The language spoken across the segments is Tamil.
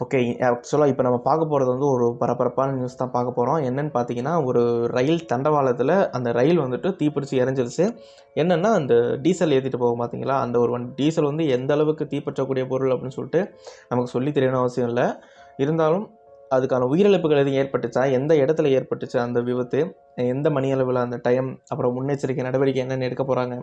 ஓகே. ஆக்சுவலாக இப்போ நம்ம பார்க்க போகிறது வந்து ஒரு பரபரப்பான நியூஸ் தான் பார்க்க போகிறோம். என்னன்னு பார்த்தீங்கன்னா, ஒரு ரயில் தண்டவாளத்தில் அந்த ரயில் வந்துட்டு தீப்பிடிச்சு எரிஞ்சிருச்சு. என்னென்னா, அந்த டீசல் ஏற்றிட்டு போகும் பார்த்தீங்களா, அந்த ஒரு டீசல் வந்து எந்த அளவுக்கு தீப்பற்றக்கூடிய பொருள் அப்படின்னு சொல்லிட்டு நமக்கு சொல்லி தெரியணும் அவசியம் இல்லை. இருந்தாலும் அதுக்கான உயிரிழப்புகள் எதுவும் ஏற்பட்டுச்சா, எந்த இடத்துல ஏற்பட்டுச்சு அந்த விபத்து, எந்த மணி அளவில் அந்த டைம், அப்புறம் முன்னெச்சரிக்கை நடவடிக்கை என்னென்னு எடுக்க போகிறாங்க,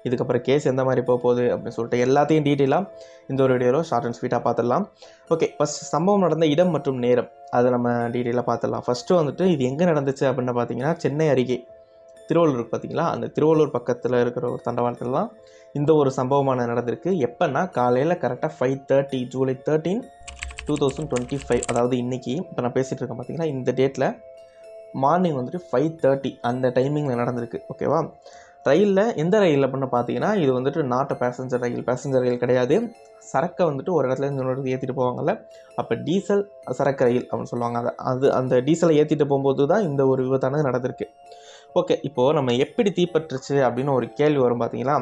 இதுக்கப்புறம் கேஸ் எந்த மாதிரி போகுது அப்படின்னு சொல்லிட்டு எல்லாத்தையும் டீட்டெயிலாக இந்த ஒரு வீடியோவில் ஷார்ட் அண்ட் ஸ்வீட்டாக பார்த்துடலாம். ஓகே, ஃபஸ்ட் சம்பவம் நடந்த இடம் மற்றும் நேரம் அதை நம்ம டீட்டெயிலாக பார்த்துடலாம். ஃபஸ்ட்டு வந்துட்டு இது எங்கே நடந்துச்சு அப்படின்னு பார்த்தீங்கன்னா, சென்னை அருகே திருவள்ளூர் பார்த்தீங்களா, அந்த திருவள்ளூர் பக்கத்தில் இருக்கிற ஒரு தண்டவாளத்தில் தான் இந்த ஒரு சம்பவமான நடந்திருக்கு. எப்போன்னா காலையில் கரெக்டாக 5:30 ஜூலை 13, 2025, அதாவது இன்றைக்கி இப்போ நான் பேசிகிட்டு இருக்கேன் பார்த்தீங்கன்னா, இந்த டேட்டில் மார்னிங் வந்துட்டு 5:30 அந்த டைமிங்கில் நடந்திருக்கு. ஓகேவா. ரயிலில் எந்த ரயில் அப்படின்னு பார்த்தீங்கன்னா, இது வந்துட்டு நாட் பேசஞ்சர் ரயில் கிடையாது. சரக்கை வந்துட்டு ஒரு இடத்துலேருந்து இன்னொரு ஏற்றிட்டு போவாங்கள்ல, அப்போ டீசல் சரக்கு ரயில் அப்படின்னு சொல்லுவாங்க. அந்த டீசலை ஏற்றிட்டு போகும்போது தான் இந்த ஒரு விபத்தானது நடந்திருக்கு. ஓகே, இப்போது நம்ம எப்படி தீப்பற்றுச்சு அப்படின்னு ஒரு கேள்வி வரும் பார்த்தீங்களா.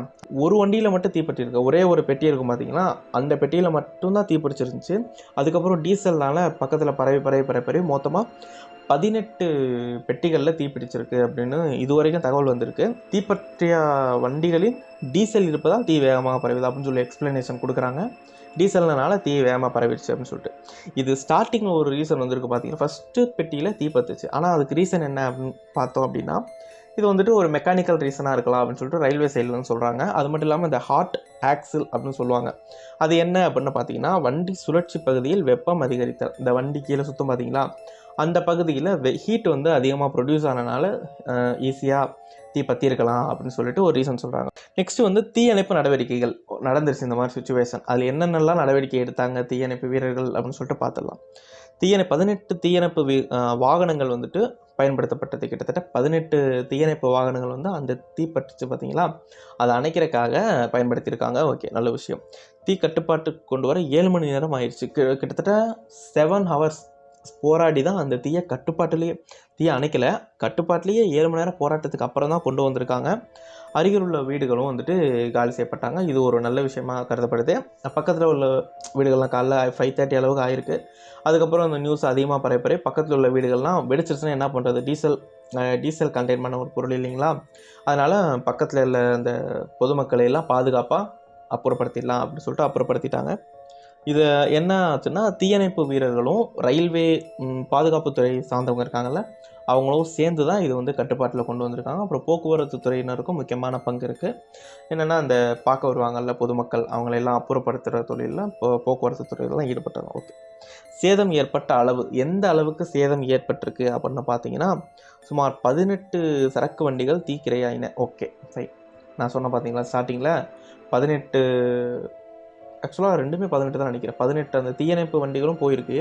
ஒரு வண்டியில் மட்டும் தீப்பற்றிருக்கு, ஒரே ஒரு பெட்டி இருக்கும் பார்த்தீங்களா, அந்த பெட்டியில் மட்டும்தான் தீப்பிடிச்சிருந்துச்சு. அதுக்கப்புறம் டீசல்னால் பக்கத்தில் பரவி மொத்தமாக 18 பெட்டிகளில் தீப்பிடிச்சிருக்கு அப்படின்னு இதுவரைக்கும் தகவல் வந்திருக்கு. தீப்பற்றிய வண்டிகளில் டீசல் இருப்பதால் தீ வேகமாக பரவுது அப்படின்னு சொல்லி எக்ஸ்ப்ளனேஷன் கொடுக்குறாங்க. டீசல்னால தீ வேகமாக பரவிடுச்சு அப்படின்னு சொல்லிட்டு. இது ஸ்டார்டிங்கில் ஒரு ரீசன் வந்திருக்கு பார்த்தீங்கன்னா, ஃபஸ்ட்டு பெட்டியில் தீ பத்துச்சு. ஆனால் அதுக்கு ரீசன் என்ன அப்படின்னு பார்த்தோம் அப்படின்னா, இது வந்துட்டு ஒரு மெக்கானிக்கல் ரீசனாக இருக்கலாம் அப்படின்னு சொல்லிட்டு ரயில்வே சைட்லன்னு சொல்கிறாங்க. அது மட்டும் இல்லாமல் இந்த ஹாட் ஆக்சில் அப்படின்னு சொல்லுவாங்க. அது என்ன அப்படின்னு பார்த்தீங்கன்னா, வண்டி சுழற்சி பகுதியில் வெப்பம் அதிகரித்தல். இந்த வண்டி கீழே சுத்தம் பார்த்தீங்களா, அந்த பகுதியில் ஹீட் வந்து அதிகமாக ப்ரொடியூஸ் ஆனனால ஈஸியாக தீ பற்றிருக்கலாம் அப்படின்னு சொல்லிட்டு ஒரு ரீசன் சொல்கிறாங்க. நெக்ஸ்ட் வந்து தீயணைப்பு நடவடிக்கைகள் நடந்துருச்சு. இந்த மாதிரி சுச்சுவேஷன் அதில் என்னென்னலாம் நடவடிக்கை எடுத்தாங்க தீயணைப்பு வீரர்கள் அப்படின்னு சொல்லிட்டு பார்த்துடலாம். 18 தீயணைப்பு வாகனங்கள் வந்துட்டு பயன்படுத்தப்பட்டது. கிட்டத்தட்ட 18 தீயணைப்பு வாகனங்கள் வந்து அந்த தீப்பற்றிச்சு பார்த்தீங்களா, அதை அணைக்கிறதுக்காக பயன்படுத்தியிருக்காங்க. ஓகே, நல்ல விஷயம். தீ கட்டுப்பாட்டுக்கு கொண்டு வர 7 மணி நேரம் ஆயிடுச்சு. கிட்டத்தட்ட 7 hours போராடி தான் அந்த தீயை அணைக்கலை. கட்டுப்பாட்டிலேயே 7 மணி நேரம் போராட்டத்துக்கு அப்புறம் தான் கொண்டு வந்திருக்காங்க. அருகில் உள்ள வீடுகளும் வந்துட்டு காலி செய்யப்பட்டாங்க. இது ஒரு நல்ல விஷயமாக கருதப்படுது. பக்கத்தில் உள்ள வீடுகள்லாம் காலைல 5:30 அளவுக்கு ஆயிருக்கு. அதுக்கப்புறம் அந்த நியூஸ் அதிகமாக பரவி பக்கத்தில் உள்ள வீடுகள்லாம் வெடிச்சிருச்சுன்னா என்ன பண்ணுறது, டீசல் கண்டெயின் பண்ண ஒரு பொருள் இல்லைங்களா, அதனால் பக்கத்தில் உள்ள அந்த பொதுமக்களை எல்லாம் பாதுகாப்பாக அப்புறப்படுத்திடலாம் அப்படின்னு சொல்லிட்டு அப்புறப்படுத்திட்டாங்க. இது என்ன ஆச்சுன்னா, தீயணைப்பு வீரர்களும் ரயில்வே பாதுகாப்புத்துறை சார்ந்தவங்க இருக்காங்கள்ல, அவங்களும் சேர்ந்து தான் இது வந்து கட்டுப்பாட்டில் கொண்டு வந்திருக்காங்க. அப்புறம் போக்குவரத்து துறையினருக்கும் முக்கியமான பங்கு இருக்குது. என்னென்னா, அந்த பார்க்க வருவாங்கள்ல பொதுமக்கள், அவங்களெல்லாம் அப்புறப்படுத்துகிற தொழிலில் போக்குவரத்து துறையில் தான் ஈடுபட்டாங்க. ஓகே, சேதம் ஏற்பட்ட அளவு, எந்த அளவுக்கு சேதம் ஏற்பட்டிருக்கு அப்படின்னு பார்த்தீங்கன்னா, சுமார் 18 சரக்கு வண்டிகள் தீக்கிரையாயின. ஓகே, சரி, நான் சொன்னேன் பார்த்தீங்களா ஸ்டார்டிங்கில் 18, ஆக்சுவலாக ரெண்டுமே 18 தான் நினைக்கிறேன். 18 அந்த தீயணைப்பு வண்டிகளும் போயிருக்கு.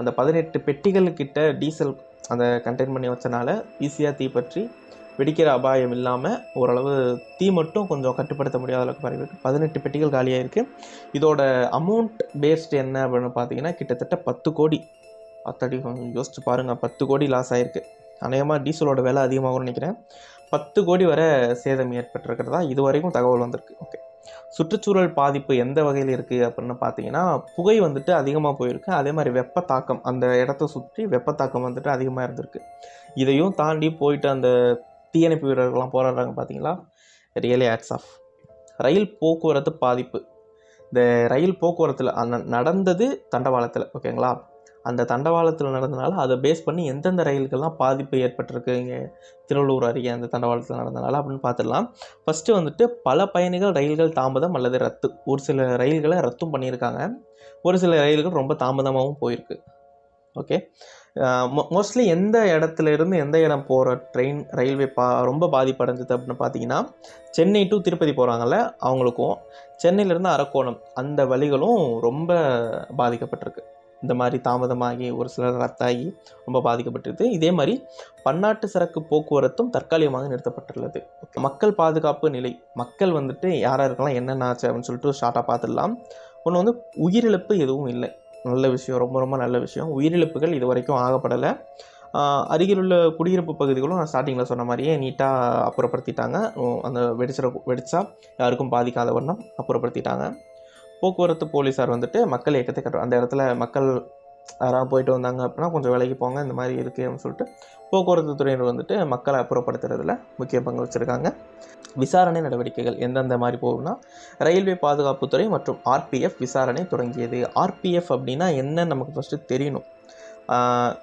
அந்த 18 பெட்டிகள்கிட்ட டீசல் அந்த கண்டெயின் பண்ணி வச்சனால ஈஸியாக தீப்பற்றி வெடிக்கிற அபாயம் இல்லாமல் ஓரளவு தீ மட்டும் கொஞ்சம் கட்டுப்படுத்த முடியாத அளவுக்கு பரவிருக்கு. 18 பெட்டிகள் காலியாக இருக்குது. இதோட அமௌண்ட் பேஸ்டு என்ன அப்படின்னு பார்த்தீங்கன்னா, கிட்டத்தட்ட 10 கோடி. அத்தடி யோசிச்சு பாருங்கள், 10 கோடி லாஸ் ஆகிருக்கு. அநேகமாக டீசலோட விலை அதிகமாகும்னு நினைக்கிறேன். 10 கோடி வரை சேதம் ஏற்பட்டிருக்கிறதா இது வரைக்கும் தகவல் வந்திருக்கு. ஓகே, சுற்றுச்சூழல் பாதிப்பு எந்த வகையில் இருக்குது அப்படின்னு பார்த்தீங்கன்னா, புகை வந்துட்டு அதிகமாக போயிருக்கு. அதே மாதிரி வெப்பத்தாக்கம், அந்த இடத்த சுற்றி வெப்பத்தாக்கம் வந்துட்டு அதிகமாக இருந்திருக்கு. இதையும் தாண்டி போயிட்டு அந்த தீயணைப்பு வீரர்கள்லாம் போராடுறாங்க பார்த்தீங்களா, ரியலி ஹேட்ஸ் ஆஃப். ரயில் போக்குவரத்து பாதிப்பு, இந்த ரயில் போக்குவரத்தில் நடந்தது தண்டவாளத்தில். ஓகேங்களா, அந்த தண்டவாளத்தில் நடந்தனால அதை பேஸ் பண்ணி எந்தெந்த ரயில்கள்லாம் பாதிப்பு ஏற்பட்டிருக்கு இங்கே திருவள்ளூர் அருகே அந்த தண்டவாளத்தில் நடந்தனால அப்படின்னு பார்த்துடலாம். ஃபஸ்ட்டு வந்துட்டு பல பயணிகள் ரயில்கள் தாமதம் அல்லது ரத்து. ஒரு சில ரயில்களை ரத்தும் பண்ணியிருக்காங்க, ஒரு சில ரயில்கள் ரொம்ப தாமதமாகவும் போயிருக்கு. ஓகே, மோஸ்ட்லி எந்த இடத்துல இருந்து எந்த இடம் போகிற ரயில்வே ரொம்ப பாதிப்படைஞ்சது அப்படின்னு பார்த்தீங்கன்னா, சென்னை டு திருப்பதி போகிறாங்கல்ல அவங்களுக்கும், சென்னையிலேருந்து அரக்கோணம் அந்த வழிகளும் ரொம்ப பாதிக்கப்பட்டிருக்கு. இந்த மாதிரி தாமதமாகி ஒரு சிலர் ரத்தாகி ரொம்ப பாதிக்கப்பட்டிருக்கு. இதே மாதிரி பன்னாட்டு சரக்கு போக்குவரத்தும் தற்காலிகமாக நிறுத்தப்பட்டுள்ளது. மக்கள் பாதுகாப்பு நிலை, மக்கள் வந்துட்டு யாராக இருக்கலாம், என்னென்ன ஆச்சு அப்படின்னு சொல்லிட்டு ஷார்ட்டாக பார்த்துடலாம். ஒன்று வந்து உயிரிழப்பு எதுவும் இல்லை, நல்ல விஷயம், ரொம்ப ரொம்ப நல்ல விஷயம். உயிரிழப்புகள் இது வரைக்கும் ஆகப்படலை. அருகில் உள்ள குடியிருப்பு பகுதிகளும் நான் ஸ்டார்டிங்கில் சொன்ன மாதிரியே நீட்டாக அப்புறப்படுத்திட்டாங்க. அந்த வெடிச்சா யாருக்கும் பாதிக்காத வண்ணம் அப்புறப்படுத்திட்டாங்க. போக்குவரத்து போலீஸார் வந்துட்டு மக்கள் இயக்கத்தை அந்த இடத்துல மக்கள் யாராவது போயிட்டு வந்தாங்க அப்படின்னா கொஞ்சம் விலைக்கு போங்க, இந்த மாதிரி இருக்குது அப்படின்னு சொல்லிட்டு போக்குவரத்து துறையினர் வந்துட்டு மக்களை அப்புறப்படுத்துறதுல முக்கிய பங்கு வச்சுருக்காங்க. விசாரணை நடவடிக்கைகள் எந்தெந்த மாதிரி போகும்னா, ரயில்வே பாதுகாப்புத்துறை மற்றும் ஆர்பிஎஃப் விசாரணை தொடங்கியது. ஆர்பிஎஃப் அப்படின்னா என்ன நமக்கு ஃபஸ்ட்டு தெரியணும்.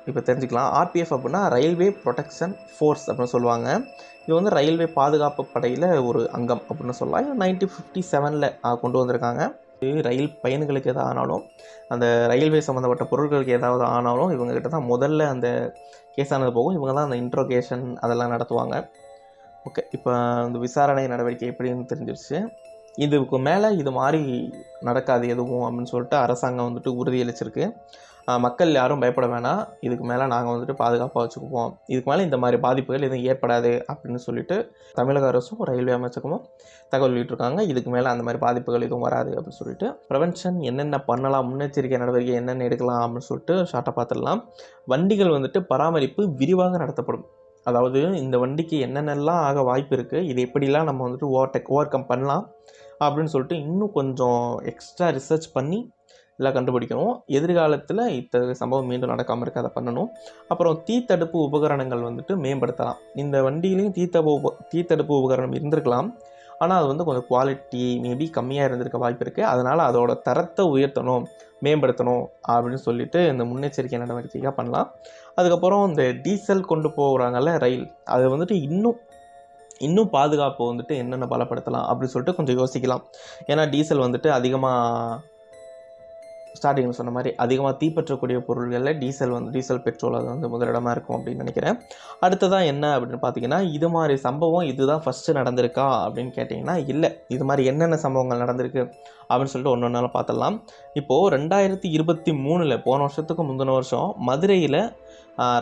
இப்போ தெரிஞ்சுக்கலாம். ஆர்பிஎஃப் அப்படின்னா ரயில்வே ப்ரொடெக்ஷன் ஃபோர்ஸ் அப்படின்னு சொல்லுவாங்க. இது வந்து ரயில்வே பாதுகாப்பு படையில் ஒரு அங்கம் அப்படின்னு சொல்லலாம். 1957 கொண்டு வந்திருக்காங்க. ரயில் பயணிகளுக்கு எதாவது ஆனாலும், அந்த ரயில்வே சம்மந்தப்பட்ட பொருட்களுக்கு ஏதாவது ஆனாலும் இவங்ககிட்ட தான் முதல்ல அந்த கேஸானது போகும். இவங்க தான் அந்த இன்ட்ரோகேஷன் அதெல்லாம் நடத்துவாங்க. ஓகே, இப்போ இந்த விசாரணை நடவடிக்கை எப்படின்னு தெரிஞ்சிருச்சு. இதுக்கு மேலே இது மாதிரி நடக்காது எதுவும் அப்படின்னு சொல்லிட்டு அரசாங்கம் வந்துட்டு உறுதியளிச்சிருக்கு. மக்கள் யாரும் பயப்பட வேணாம், இதுக்கு மேலே நாங்கள் வந்துட்டு பாதுகாப்பாக வச்சுக்குவோம், இதுக்கு மேலே இந்த மாதிரி பாதிப்புகள் எதுவும் ஏற்படாது அப்படின்னு சொல்லிட்டு தமிழக அரசும் ரயில்வே அமைச்சகமும் தகவல் வெளியிட்டிருக்காங்க. இதுக்கு மேலே அந்த மாதிரி பாதிப்புகள் எதுவும் வராது அப்படின்னு சொல்லிட்டு. ப்ரிவென்ஷன் என்னென்ன பண்ணலாம், முன்னெச்சரிக்கை நடவடிக்கை என்னென்ன எடுக்கலாம் அப்படின்னு சொல்லிட்டு ஷார்ட்டாக பார்த்துடலாம். வண்டிகள் வந்துட்டு பராமரிப்பு விரிவாக நடத்தப்படும். அதாவது இந்த வண்டிக்கு என்னென்னலாம் ஆக வாய்ப்பு இருக்குது, இது எப்படிலாம் நம்ம வந்துட்டு ஓவர் கம் பண்ணலாம் அப்படின்னு சொல்லிட்டு இன்னும் கொஞ்சம் எக்ஸ்ட்ரா ரிசர்ச் பண்ணி எல்லாம் கண்டுபிடிக்கணும். எதிர்காலத்தில் இத்தகைய சம்பவம் மீண்டும் நடக்காமல் இருக்க அதை பண்ணணும். அப்புறம் தீத்தடுப்பு உபகரணங்கள் வந்துட்டு மேம்படுத்தலாம். இந்த வண்டியிலையும் தீத்தடுப்பு உபகரணம் இருந்திருக்கலாம், ஆனால் அது வந்து கொஞ்சம் குவாலிட்டி மேபி கம்மியாக இருந்திருக்க வாய்ப்பு இருக்குது. அதனால் அதோட தரத்தை உயர்த்தணும், மேம்படுத்தணும் அப்படின்னு சொல்லிட்டு இந்த முன்னெச்சரிக்கை நடவடிக்கையாக பண்ணலாம். அதுக்கப்புறம் இந்த டீசல் கொண்டு போகிறாங்கல்ல ரயில், அது வந்துட்டு இன்னும் பாதுகாப்பு வந்துட்டு என்னென்ன பலப்படுத்தலாம் அப்படின்னு சொல்லிட்டு கொஞ்சம் யோசிக்கலாம். ஏன்னா டீசல் வந்துட்டு அதிகமாக ஸ்டார்டிங்கில் சொன்ன மாதிரி அதிகமாக தீப்பற்றக்கூடிய பொருள்களில் டீசல் பெட்ரோல் அது வந்து முதலிடமாக இருக்கும் அப்படின்னு நினைக்கிறேன். அடுத்ததான் என்ன அப்படின்னு பார்த்தீங்கன்னா, இது மாதிரி சம்பவம் இதுதான் ஃபஸ்ட்டு நடந்திருக்கா அப்படின்னு கேட்டிங்கன்னா இல்லை. இது மாதிரி என்னென்ன சம்பவங்கள் நடந்திருக்கு அப்படின்னு சொல்லிட்டு ஒன்று ஒன்றாலும் பார்த்துடலாம். இப்போது 2023 போன வருஷத்துக்கு முந்தின வருஷம் மதுரையில்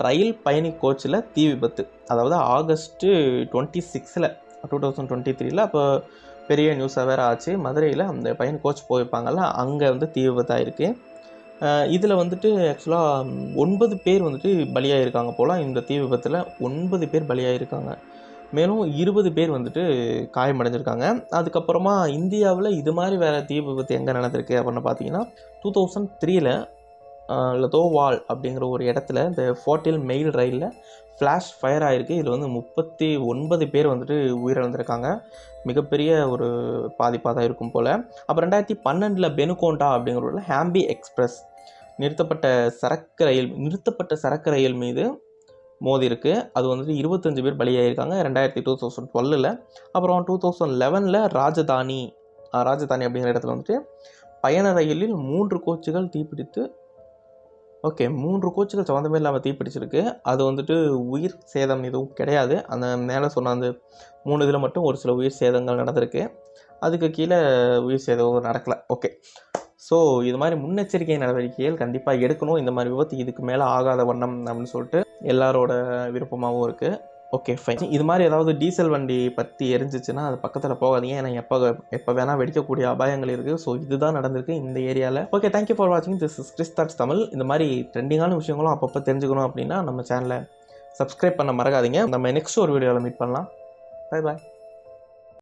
ரயில் பயணி கோச்சில் தீ விபத்து. அதாவது ஆகஸ்ட்டு 26 2023 அப்போ பெரிய நியூஸாக வேறு ஆச்சு. மதுரையில் அந்த பயணி கோச் போயிருப்பாங்கள்ல, அங்கே வந்து தீ விபத்தாயிருக்கு. இதில் வந்துட்டு ஆக்சுவலாக 9 பேர் வந்துட்டு பலியாகிருக்காங்க போல். இந்த தீ விபத்தில் 9 பேர் பலியாகிருக்காங்க. மேலும் 20 பேர் வந்துட்டு காயமடைஞ்சிருக்காங்க. அதுக்கப்புறமா இந்தியாவில் இது மாதிரி வேறு தீ விபத்து எங்கே நடந்திருக்கு அப்படின்னு பார்த்தீங்கன்னா, 2003 லதோவால் அப்படிங்கிற ஒரு இடத்துல இந்த ஃபோர்டில் மெயில் ரயிலில் ஃப்ளாஷ் ஃபயர் ஆகிருக்கு. இதில் வந்து 39 பேர் வந்துட்டு உயிரிழந்திருக்காங்க. மிகப்பெரிய ஒரு பாதிப்பாக தான் இருக்கும் போல். அப்போ 2012 பெனுகோண்டா அப்படிங்கிற ஒரு ஹாம்பி எக்ஸ்பிரஸ் நிறுத்தப்பட்ட சரக்கு ரயில் மீது மோதி இருக்குது. அது வந்துட்டு 25 பேர் பலியாகிருக்காங்க 2012. அப்புறம் 2011 ராஜதானி அப்படிங்கிற இடத்துல வந்துட்டு பயண ரயிலில் 3 கோச்சுகள் தீப்பிடித்து 3 கோச்சுகள் சம்மந்தமே இல்லாமல் தீப்பிடிச்சிருக்கு. அது வந்துட்டு உயிர் சேதம் எதுவும் கிடையாது. அந்த மேலே சொன்ன அந்த 3 இதில் மட்டும் ஒரு சில உயிர் சேதங்கள் நடந்திருக்கு. அதுக்கு கீழே உயிர் சேதம் நடக்கலை. ஸோ இது மாதிரி முன்னெச்சரிக்கை நடவடிக்கைகள் கண்டிப்பாக எடுக்கணும். இந்த மாதிரி விபத்து இதுக்கு மேலே ஆகாத வண்ணம் அப்படின்னு சொல்லிட்டு எல்லாரோட விருப்பமாகவும் இருக்குது. ஃபைன். இது மாதிரி ஏதாவது டீசல் வண்டி பற்றி எரிஞ்சிச்சுன்னா அது பக்கத்தில் போகாதீங்க. ஏன்னா எப்போ வேணால் வெடிக்கக்கூடிய அபாயங்கள் இருக்குது. ஸோ இதுதான் நடந்திருக்கு இந்த ஏரியாவில். தேங்க்யூ ஃபார் வாட்சிங். This is Chris thoughts Tamil. இந்த மாதிரி ட்ரெண்டிங்கான விஷயங்களும் அப்பப்போ தெரிஞ்சுக்கணும் அப்படின்னா நம்ம சேனலை சப்ஸ்கிரைப் பண்ண மறக்காதீங்க. நம்ம நெக்ஸ்ட் ஒரு வீடியோவில் மீட் பண்ணலாம். Bye bye.